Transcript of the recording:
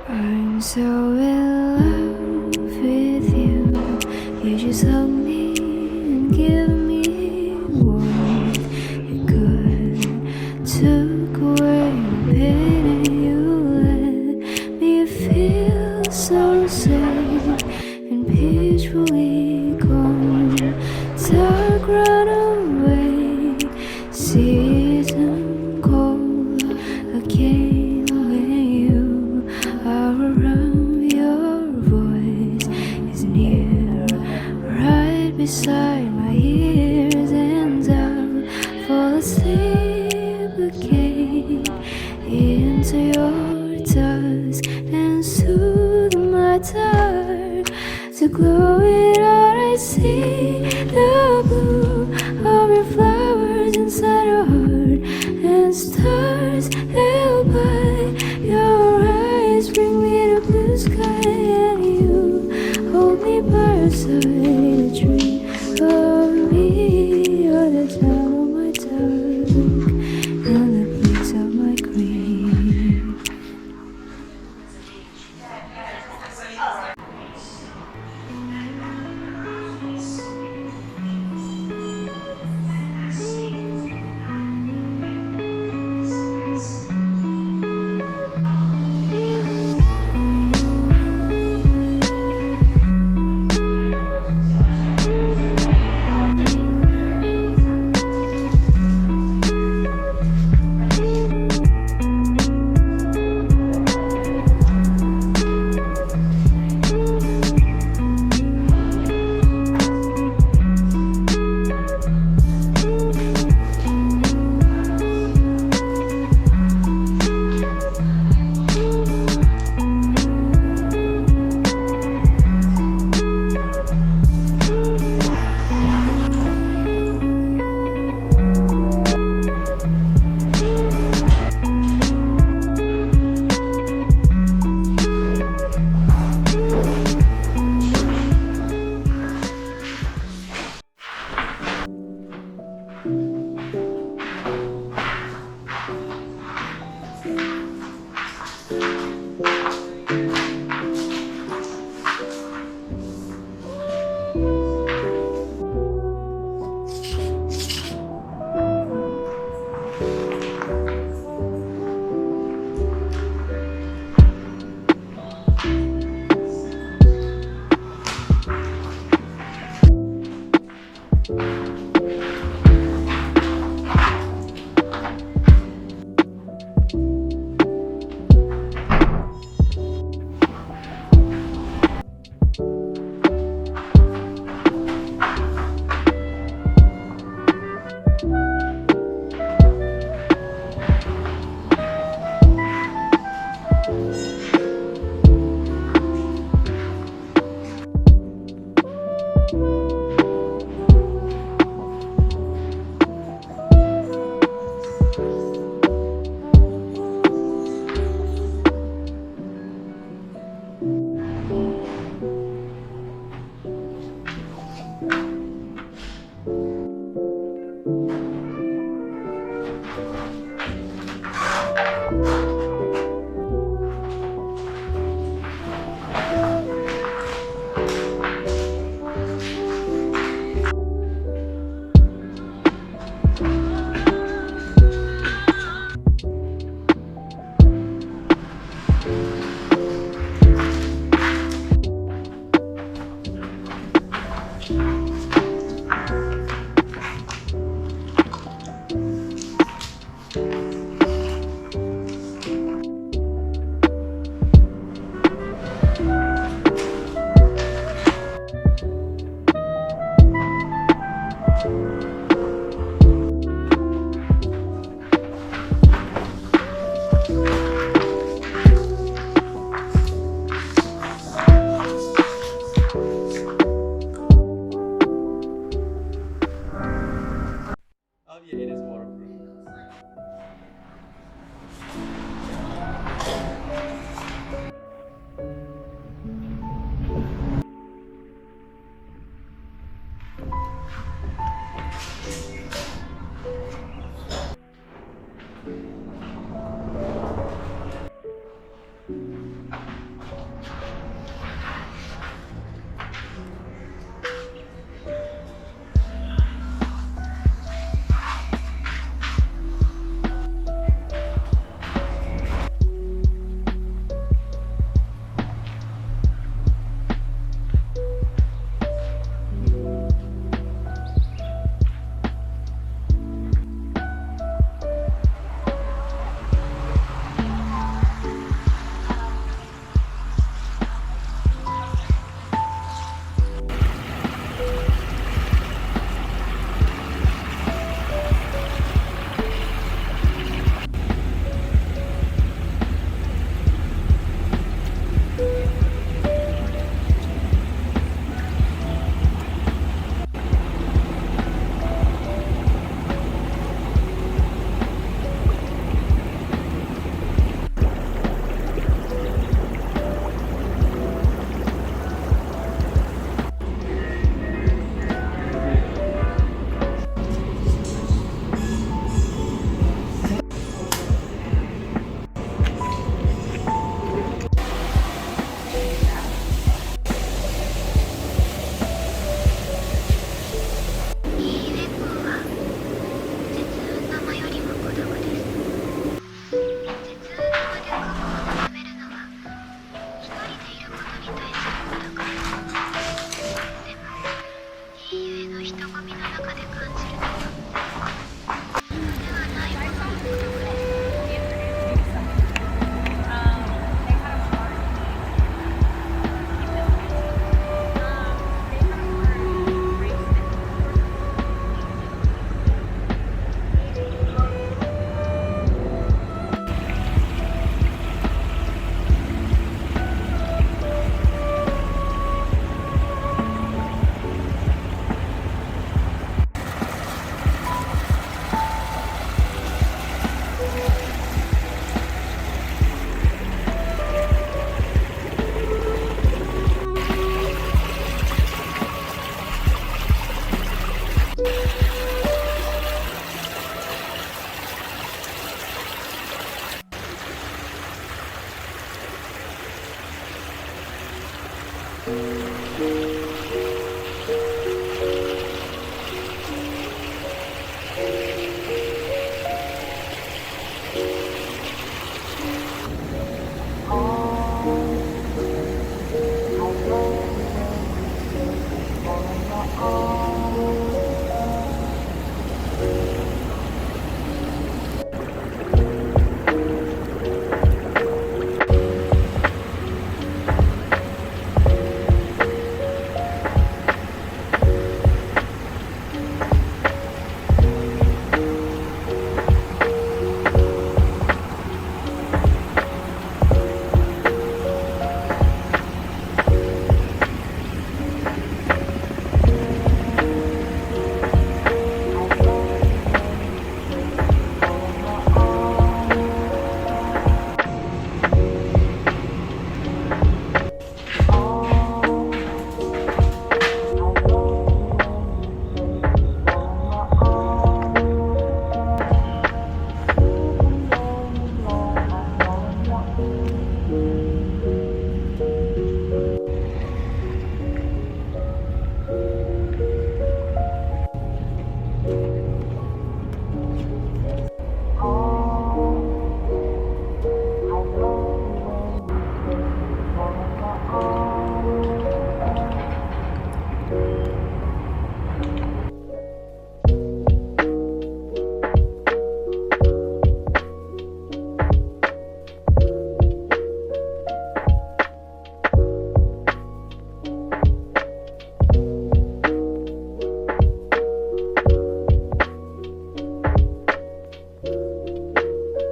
I'm so in love with you. You just hug me and give me what you could. Took away my pain and you let me feel so safe and peacefully calm. Dark run away, season cold again when you are around. Your voice is near, right beside my ears, and I'll fall asleep again into your dusk and soothe my dark. To glow it out, I see the blue of your flowers inside your heart, and stars held by your eyes bring me to blue sky, and you hold me by your side in a dream of me. You're the dawn of my dark and the peace of my queen.